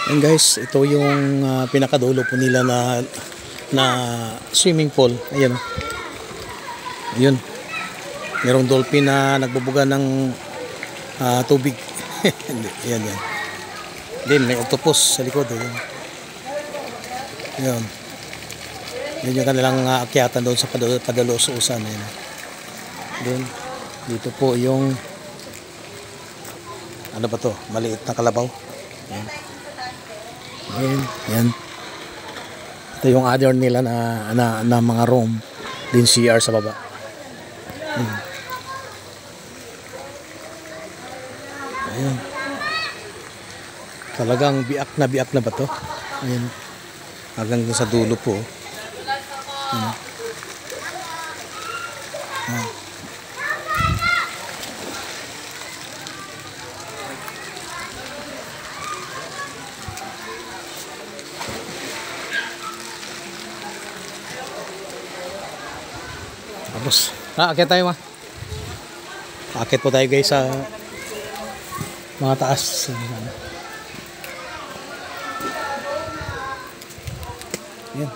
And guys, ito yung pinakadulo po nila na swimming pool. Ayan. Ayun. Merong dolphin na nagbubuga ng tubig. Ayan, yan. Then may octopus sa likod. Ayan. Ayan. Yan yung kanilang akyatan doon sa Padalos-usan. Ayan. Then dito po yung ano ba to? Maliit na kalabaw. Ayan. Ayan. Ayan. Ito yung other nila na mga room. Din CR sa baba. Ayan. Ayan. Talagang biak na ba to? Ayan. Hanggang sa dulo po. Ayan. Ayan. Tapos, akit tayo akit po tayo guys sa mga taas. Ayan.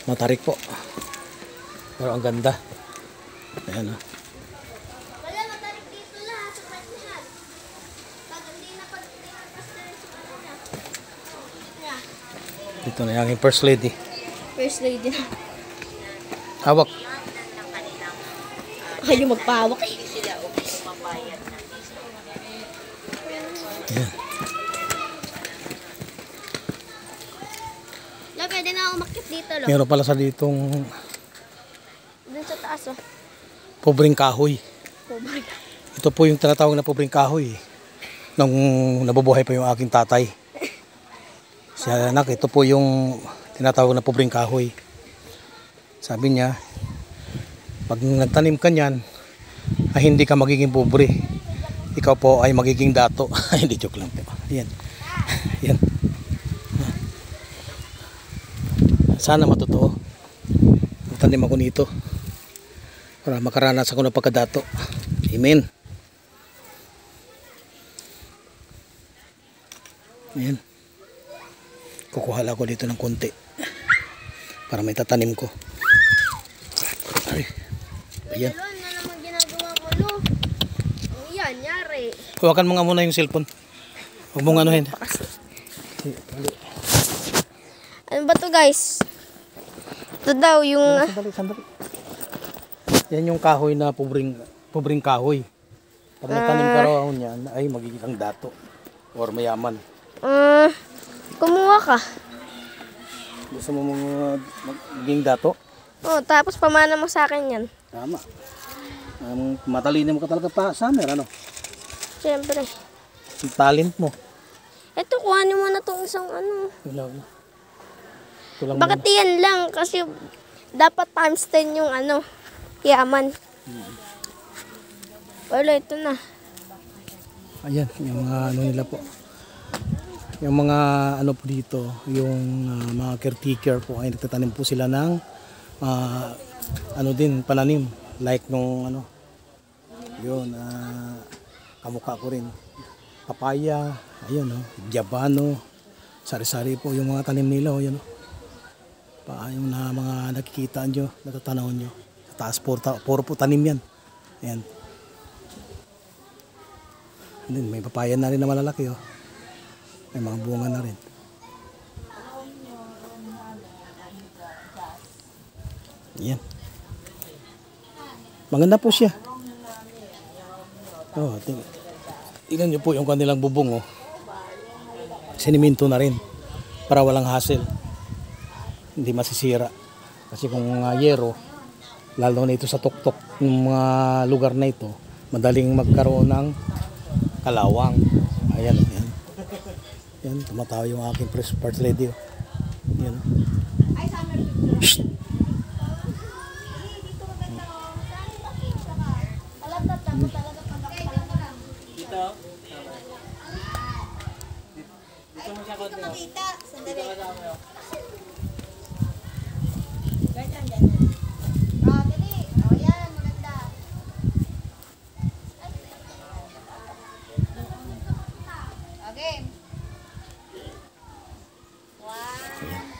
Matarik po. Pero ang ganda. Ayan o. Wala matarik dito lahat sa kanya. Pag hindi na pagtipas na rin sa kanya. Dito na yung first lady. First lady na. Hawak. Ayaw magpahawak eh. Ayan. Wala, pwede na ako umakyat dito lo. Meron pala sa ditong Dun sa taas oh. pobreng kahoy. Pobre. Ito po yung tinatawag na pobreng kahoy. Nung nabubuhay pa yung aking tatay. Si anak, ito po yung tinatawag na pobreng kahoy. Sabi niya, pag nagtanim ka niyan, ay hindi ka magiging pobre. Ikaw po ay magiging dato. Hindi, joke lang po. Ayan. Ayan. Sana matotoo. Magtanim ako nito para makaranas ako ng pagkadato. Amen. Ayan. Kukuha lang ako dito ng konti para may tatanim ko. Ay. Ayan. Ano na naman ginagawa ko lo? Yan, yari. Hawakan mo nga muna yung cellphone. Huwag mong anuhin. Ano ba to guys? Ito daw yung... Sandali. Yan yung kahoy na pobreng kahoy. Pag nagtanim ka raw niyan, ay magiging dato or mayaman. Kumuha ka. Gusto mo maging dato? Oh, tapos pamana mo sa akin yan. Tama. Matalino mo ka talaga pa, Summer, ano? Siyempre. Yung talent mo. Ito, kuhanin mo na itong isang ano. Wala. Ito lang Bakit yan lang? Kasi dapat times 10 yung ano, yaman. Wala, ito na. Ayan, yung mga ano nila po. Yung mga ano po dito, yung mga caretaker po ay nagtatanim po sila ng ano din, pananim. Like nung ano, yun, kamukha ko rin. Papaya, ayun o, Diabano, sari-sari po yung mga tanim nila o, yun o. Yung na mga nakikita nyo, natatanaw nyo. Sa taas, puro po tanim yan. Ayan. Then, may papaya na rin na malalaki o. May mga bunga na rin. Ayan. Maganda po siya. Oh, tingnan nyo po yung kanilang bubong oh. Siniminto na rin para walang hassle. Hindi masisira. Kasi kung yero, lalo na ito sa tuktok ng mga lugar na ito, madaling magkaroon ng kalawang. Ayan, ayan. Yan, tumatawa yung aking first lady. Yan. Shhh. tatamo talaga pag Dito. Dito mo siya Hindi konti. ko makita. Sandali. Kasama. Ganyan, ganyan. Ah, dali. O, yan. Maganda. Okay. 1,